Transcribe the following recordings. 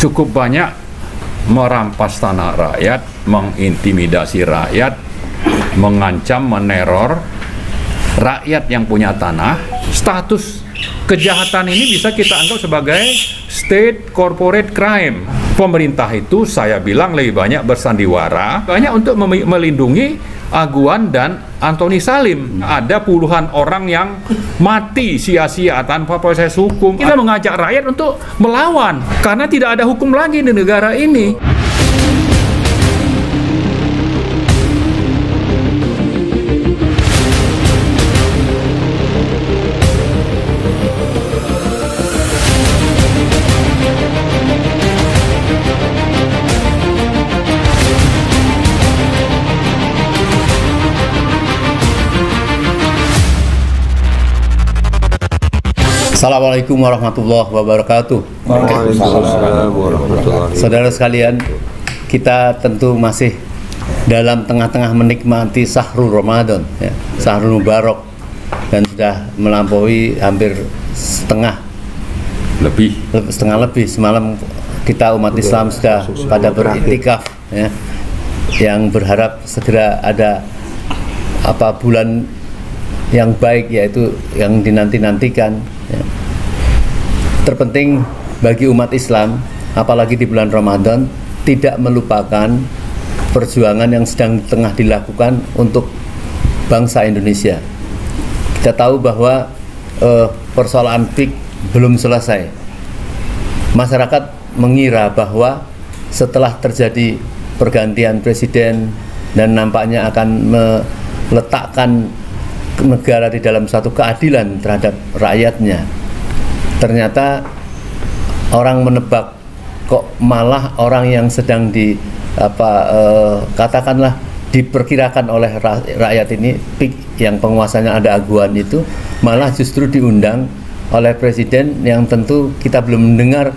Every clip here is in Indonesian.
cukup banyak merampas tanah rakyat, mengintimidasi rakyat, mengancam, meneror rakyat yang punya tanah. Status kejahatan ini bisa kita anggap sebagai state corporate crime. Pemerintah itu saya bilang lebih banyak bersandiwara, banyak untuk melindungi Aguan dan Antoni Salim. Ada puluhan orang yang mati sia-sia tanpa proses hukum. Kita mengajak rakyat untuk melawan karena tidak ada hukum lagi di negara ini. Assalamualaikum warahmatullahi wabarakatuh. Saudara sekalian, kita tentu masih dalam tengah-tengah menikmati Sahrul Ramadan, ya, Sahrul Mubarak, dan sudah melampaui hampir setengah lebih. Semalam kita umat Islam sudah pada beriktikaf, ya, yang berharap segera ada bulan yang baik, yaitu yang dinanti-nantikan. Ya. Terpenting bagi umat Islam, apalagi di bulan Ramadan, tidak melupakan perjuangan yang sedang tengah dilakukan untuk bangsa Indonesia. Kita tahu bahwa persoalan PIK belum selesai. Masyarakat mengira bahwa setelah terjadi pergantian presiden dan nampaknya akan meletakkan negara di dalam satu keadilan terhadap rakyatnya, ternyata orang menebak kok malah orang yang sedang katakanlah diperkirakan oleh rakyat ini, PIK yang penguasanya ada Aguan itu, malah justru diundang oleh presiden yang tentu kita belum mendengar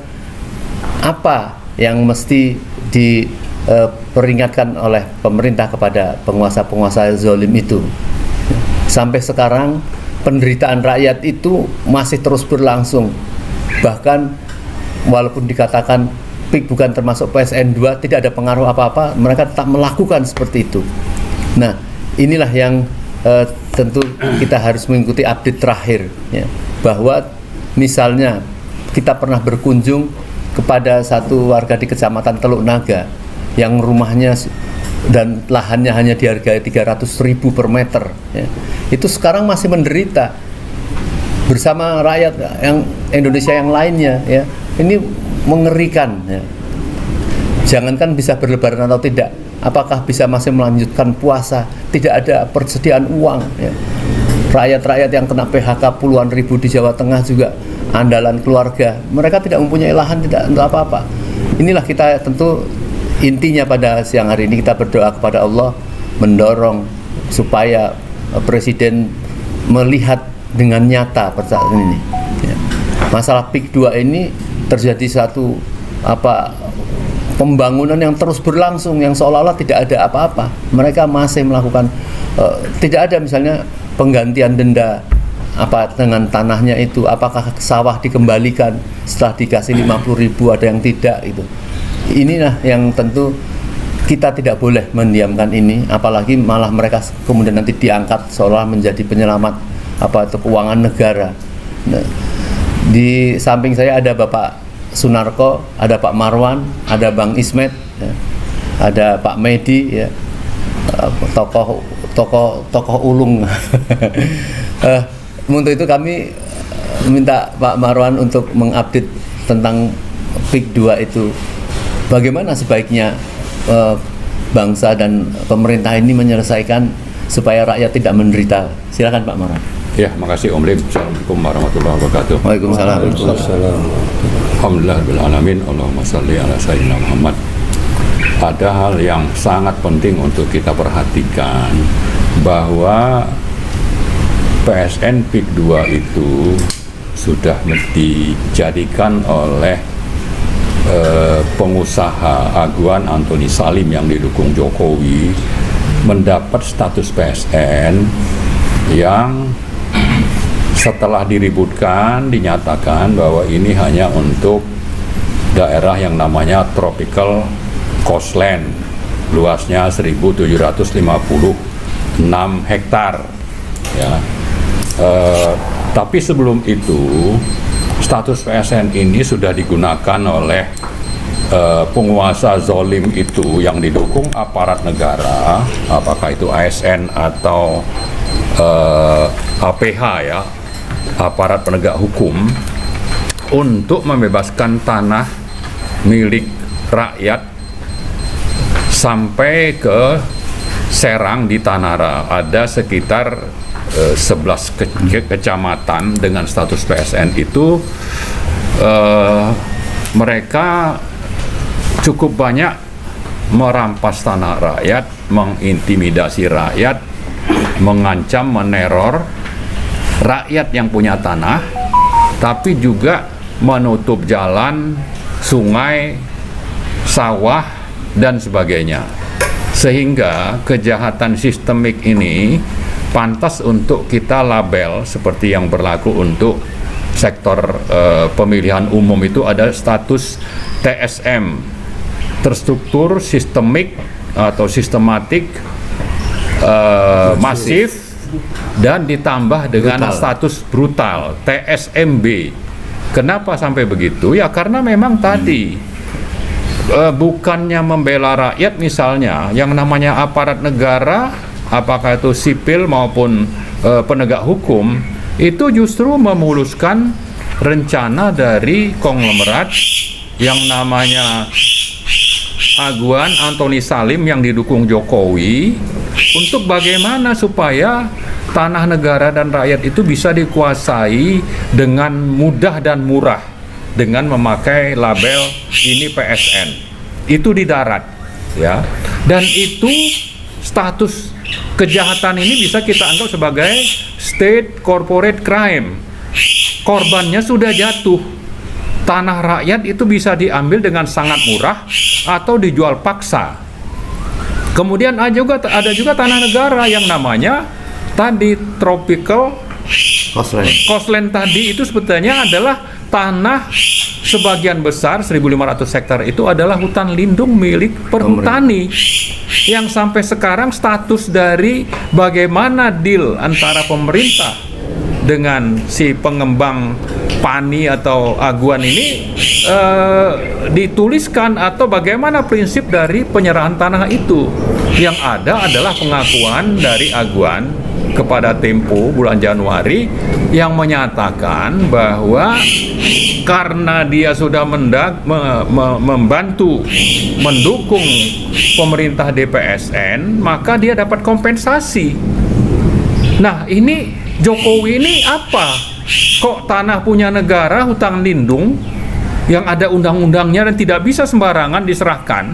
apa yang mesti diperingatkan oleh pemerintah kepada penguasa-penguasa zalim itu. Sampai sekarang penderitaan rakyat itu masih terus berlangsung. Bahkan walaupun dikatakan PIK bukan termasuk PSN 2, tidak ada pengaruh apa-apa, mereka tetap melakukan seperti itu. Nah, inilah yang tentu kita harus mengikuti update terakhir, ya, bahwa misalnya kita pernah berkunjung kepada satu warga di Kecamatan Teluk Naga yang rumahnya dan lahannya hanya dihargai 300.000 per meter, ya. Itu sekarang masih menderita bersama rakyat yang Indonesia yang lainnya, ya. Ini mengerikan, ya. Jangankan bisa berlebaran atau tidak, apakah bisa masih melanjutkan puasa, tidak ada persediaan uang, ya. Rakyat-rakyat yang kena PHK puluhan ribu di Jawa Tengah juga andalan keluarga, mereka tidak mempunyai lahan, tidak untuk apa-apa. Inilah kita tentu intinya pada siang hari ini kita berdoa kepada Allah mendorong supaya presiden melihat dengan nyata persoalan ini, ya. Masalah PIK 2 ini terjadi satu pembangunan yang terus berlangsung yang seolah-olah tidak ada apa-apa. Mereka masih melakukan tidak ada misalnya penggantian denda dengan tanahnya itu, apakah sawah dikembalikan setelah dikasih 50.000, ada yang tidak itu. Inilah yang tentu kita tidak boleh mendiamkan ini, apalagi malah mereka kemudian nanti diangkat seolah menjadi penyelamat keuangan negara. Nah, di samping saya ada Bapak Sunarko, ada Pak Marwan, ada Bang Ismet, ya, ada Pak Medi, ya, tokoh ulung. Untuk itu kami minta Pak Marwan untuk mengupdate tentang PIK 2 itu. Bagaimana sebaiknya bangsa dan pemerintah ini menyelesaikan supaya rakyat tidak menderita? Silakan Pak Marwan. Ya, makasih Om Lim. Assalamualaikum warahmatullahi wabarakatuh. Waalaikumsalam. Alhamdulillah bil alamin. Allahumma shalli ala sayyidina Muhammad. Ada hal yang sangat penting untuk kita perhatikan, bahwa PSN PIK 2 itu sudah dijadikan oleh pengusaha Aguan Antoni Salim yang didukung Jokowi mendapat status PSN yang setelah diributkan dinyatakan bahwa ini hanya untuk daerah yang namanya tropical coastland, luasnya 1.756 hektar. Ya. Tapi sebelum itu status PSN ini sudah digunakan oleh penguasa zolim itu yang didukung aparat negara, apakah itu ASN atau APH ya, aparat penegak hukum, untuk membebaskan tanah milik rakyat sampai ke Serang di Tanara. Ada sekitar 11 kecamatan dengan status PSN itu. Mereka cukup banyak merampas tanah rakyat, mengintimidasi rakyat, mengancam, meneror rakyat yang punya tanah, tapi juga menutup jalan, sungai, sawah, dan sebagainya. Sehingga kejahatan sistemik ini pantas untuk kita label seperti yang berlaku untuk sektor pemilihan umum. Itu ada status TSM, terstruktur, sistemik atau sistematik, masif, dan ditambah dengan status brutal, TSMB. Kenapa sampai begitu? Ya karena memang tadi bukannya membela rakyat, misalnya yang namanya aparat negara, apakah itu sipil maupun penegak hukum, itu justru memuluskan rencana dari konglomerat yang namanya Aguan Antoni Salim yang didukung Jokowi, untuk bagaimana supaya tanah negara dan rakyat itu bisa dikuasai dengan mudah dan murah dengan memakai label ini PSN. Itu di darat, ya. Dan itu status kejahatan ini bisa kita anggap sebagai state corporate crime. Korbannya sudah jatuh. Tanah rakyat itu bisa diambil dengan sangat murah atau dijual paksa. Kemudian ada juga tanah negara yang namanya tadi tropical coastland tadi, itu sebetulnya adalah tanah sebagian besar 1.500 hektar itu adalah hutan lindung milik perhutani, yang sampai sekarang status dari bagaimana deal antara pemerintah dengan si pengembang Pani atau Aguan ini dituliskan, atau bagaimana prinsip dari penyerahan tanah itu. Yang ada adalah pengakuan dari Aguan kepada Tempo bulan Januari yang menyatakan bahwa karena dia sudah membantu mendukung pemerintah DPSN, maka dia dapat kompensasi. Nah, ini Jokowi ini apa? Kok tanah punya negara, hutan lindung yang ada undang-undangnya dan tidak bisa sembarangan diserahkan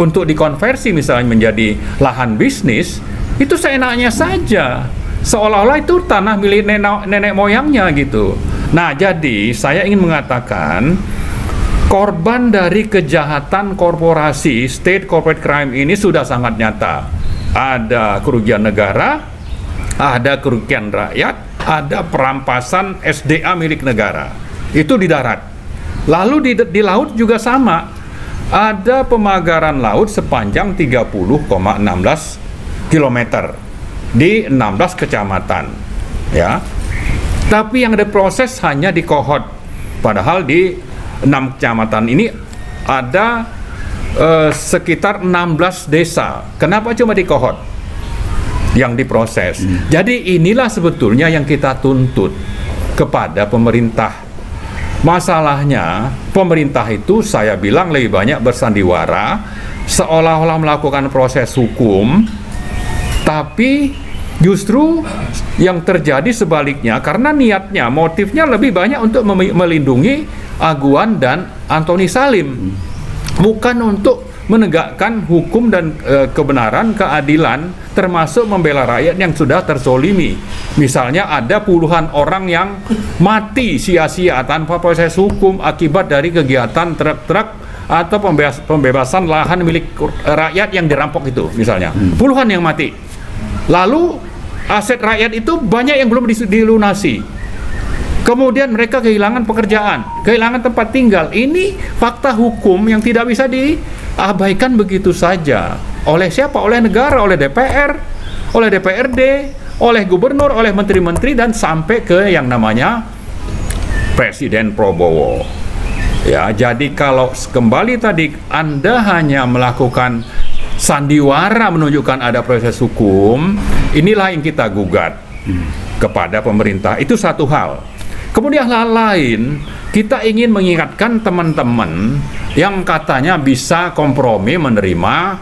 untuk dikonversi misalnya menjadi lahan bisnis, itu seenaknya saja, seolah-olah itu tanah milik nenek moyangnya gitu. Nah, jadi saya ingin mengatakan korban dari kejahatan korporasi, state corporate crime ini sudah sangat nyata. Ada kerugian negara, ada kerugian rakyat, ada perampasan SDA milik negara. Itu di darat. Lalu di laut juga sama. Ada pemagaran laut sepanjang 30,16 km di 16 kecamatan. Ya. Tapi yang diproses hanya di Kohot. Padahal di 6 kecamatan ini ada sekitar 16 desa. Kenapa cuma di Kohot yang diproses? Jadi inilah sebetulnya yang kita tuntut kepada pemerintah. Masalahnya pemerintah itu saya bilang lebih banyak bersandiwara, seolah-olah melakukan proses hukum, tapi justru yang terjadi sebaliknya, karena niatnya, motifnya lebih banyak untuk melindungi Aguan dan Antoni Salim, bukan untuk menegakkan hukum dan kebenaran, keadilan, termasuk membela rakyat yang sudah terzolimi. Misalnya ada puluhan orang yang mati sia-sia tanpa proses hukum akibat dari kegiatan truk-truk atau pembebasan lahan milik rakyat yang dirampok itu misalnya. Puluhan yang mati. Lalu aset rakyat itu banyak yang belum dilunasi. Kemudian mereka kehilangan pekerjaan, kehilangan tempat tinggal. Ini fakta hukum yang tidak bisa diabaikan begitu saja. Oleh siapa? Oleh negara, oleh DPR, oleh DPRD, oleh gubernur, oleh menteri-menteri, dan sampai ke yang namanya Presiden Prabowo. Ya, jadi kalau kembali tadi Anda hanya melakukan sandiwara menunjukkan ada proses hukum, inilah yang kita gugat kepada pemerintah. Itu satu hal. Kemudian hal lain, kita ingin mengingatkan teman-teman yang katanya bisa kompromi menerima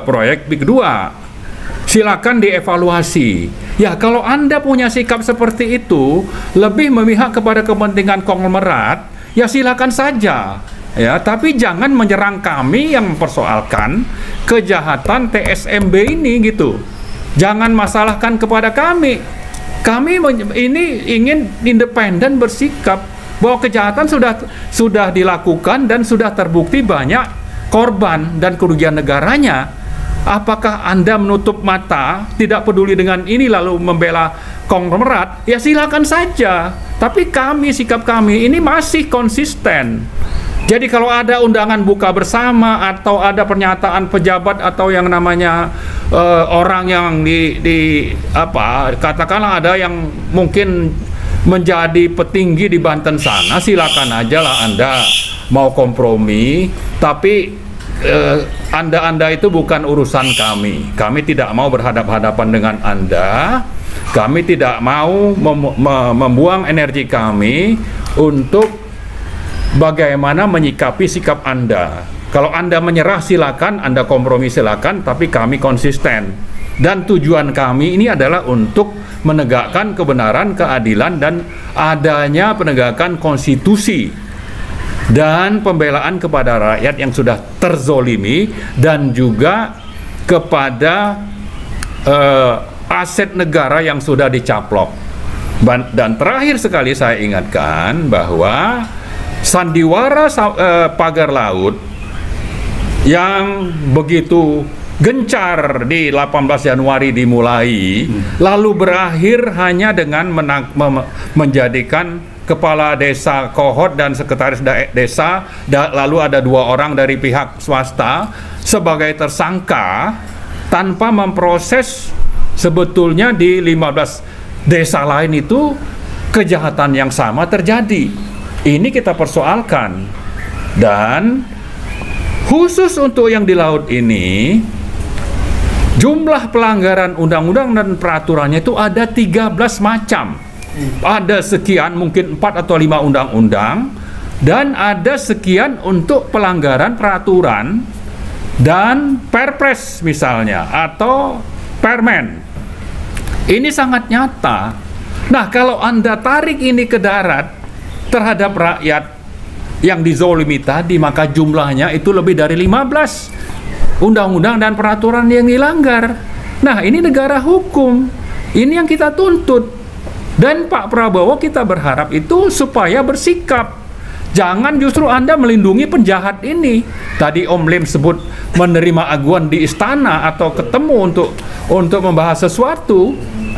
proyek Big 2. Silakan dievaluasi. Ya, kalau Anda punya sikap seperti itu, lebih memihak kepada kepentingan konglomerat, ya silakan saja. Ya, tapi jangan menyerang kami yang mempersoalkan kejahatan TSMB ini gitu. Jangan masalahkan kepada kami. Kami ini ingin independen bersikap bahwa kejahatan sudah dilakukan dan sudah terbukti banyak korban dan kerugian negaranya. Apakah Anda menutup mata, tidak peduli dengan ini lalu membela konglomerat? Ya silakan saja. Tapi kami, sikap kami ini masih konsisten. Jadi kalau ada undangan buka bersama atau ada pernyataan pejabat atau yang namanya orang yang katakanlah ada yang mungkin menjadi petinggi di Banten sana, silakan aja lah Anda mau kompromi, tapi Anda itu bukan urusan kami. Kami tidak mau berhadapan-hadapan dengan Anda. Kami tidak mau membuang energi kami untuk bagaimana menyikapi sikap Anda. Kalau Anda menyerah silakan, Anda kompromi silakan, tapi kami konsisten. Dan tujuan kami ini adalah untuk menegakkan kebenaran, keadilan, dan adanya penegakan konstitusi dan pembelaan kepada rakyat yang sudah terzolimi dan juga kepada aset negara yang sudah dicaplok. Dan terakhir sekali saya ingatkan bahwa sandiwara pagar laut yang begitu gencar di 18 Januari dimulai, lalu berakhir hanya dengan menjadikan kepala desa Kohot dan sekretaris desa, lalu ada 2 orang dari pihak swasta sebagai tersangka tanpa memproses sebetulnya di 15 desa lain itu kejahatan yang sama terjadi. Ini kita persoalkan. Dan khusus untuk yang di laut ini, jumlah pelanggaran undang-undang dan peraturannya itu ada 13 macam. Ada sekian, mungkin 4 atau 5 undang-undang, dan ada sekian untuk pelanggaran peraturan dan perpres misalnya, atau permen. Ini sangat nyata. Nah, kalau Anda tarik ini ke darat terhadap rakyat yang dizolimi tadi, maka jumlahnya itu lebih dari 15 undang-undang dan peraturan yang dilanggar. Nah, ini negara hukum. Ini yang kita tuntut. Dan Pak Prabowo kita berharap itu supaya bersikap. Jangan justru Anda melindungi penjahat ini. Tadi Om Lim sebut menerima aguan di istana atau ketemu untuk membahas sesuatu.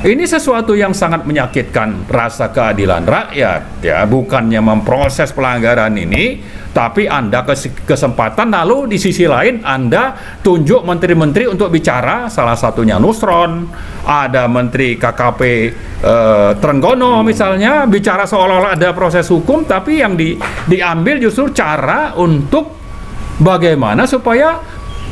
Ini sesuatu yang sangat menyakitkan rasa keadilan rakyat, ya. Bukannya memproses pelanggaran ini, tapi Anda kesempatan lalu di sisi lain Anda tunjuk menteri-menteri untuk bicara, salah satunya Nusron, ada menteri KKP Trenggono misalnya, bicara seolah-olah ada proses hukum, tapi yang diambil justru cara untuk bagaimana supaya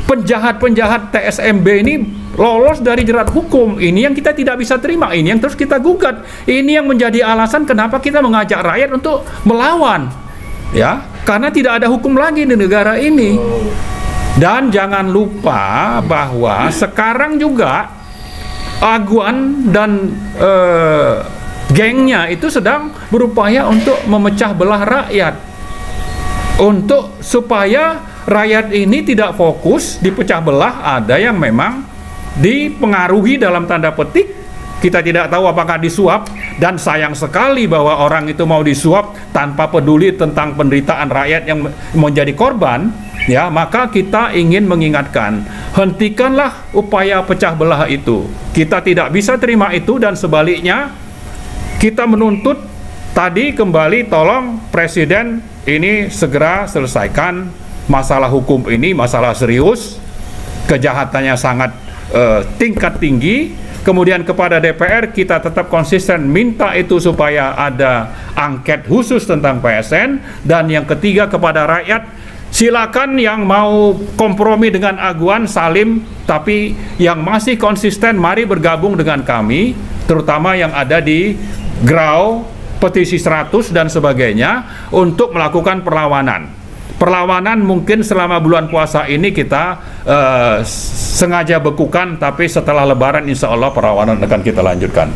penjahat-penjahat TSMB ini lolos dari jerat hukum. Ini yang kita tidak bisa terima, ini yang terus kita gugat. Ini yang menjadi alasan kenapa kita mengajak rakyat untuk melawan, ya, karena tidak ada hukum lagi di negara ini. Dan jangan lupa bahwa sekarang juga Aguan dan gengnya itu sedang berupaya untuk memecah belah rakyat, untuk supaya rakyat ini tidak fokus dipecah belah. Ada yang memang dipengaruhi dalam tanda petik, kita tidak tahu apakah disuap, dan sayang sekali bahwa orang itu mau disuap tanpa peduli tentang penderitaan rakyat yang menjadi korban, ya. Maka kita ingin mengingatkan, hentikanlah upaya pecah belah itu. Kita tidak bisa terima itu, dan sebaliknya kita menuntut tadi kembali tolong Presiden ini segera selesaikan masalah hukum ini, masalah serius, kejahatannya sangat tingkat tinggi. Kemudian kepada DPR kita tetap konsisten minta itu supaya ada angket khusus tentang PSN. Dan yang ketiga kepada rakyat, silakan yang mau kompromi dengan Aguan Salim, tapi yang masih konsisten mari bergabung dengan kami, terutama yang ada di GRAU, petisi 100 dan sebagainya, untuk melakukan perlawanan. Perlawanan mungkin selama bulan puasa ini kita sengaja bekukan, tapi setelah Lebaran insya Allah perlawanan akan kita lanjutkan.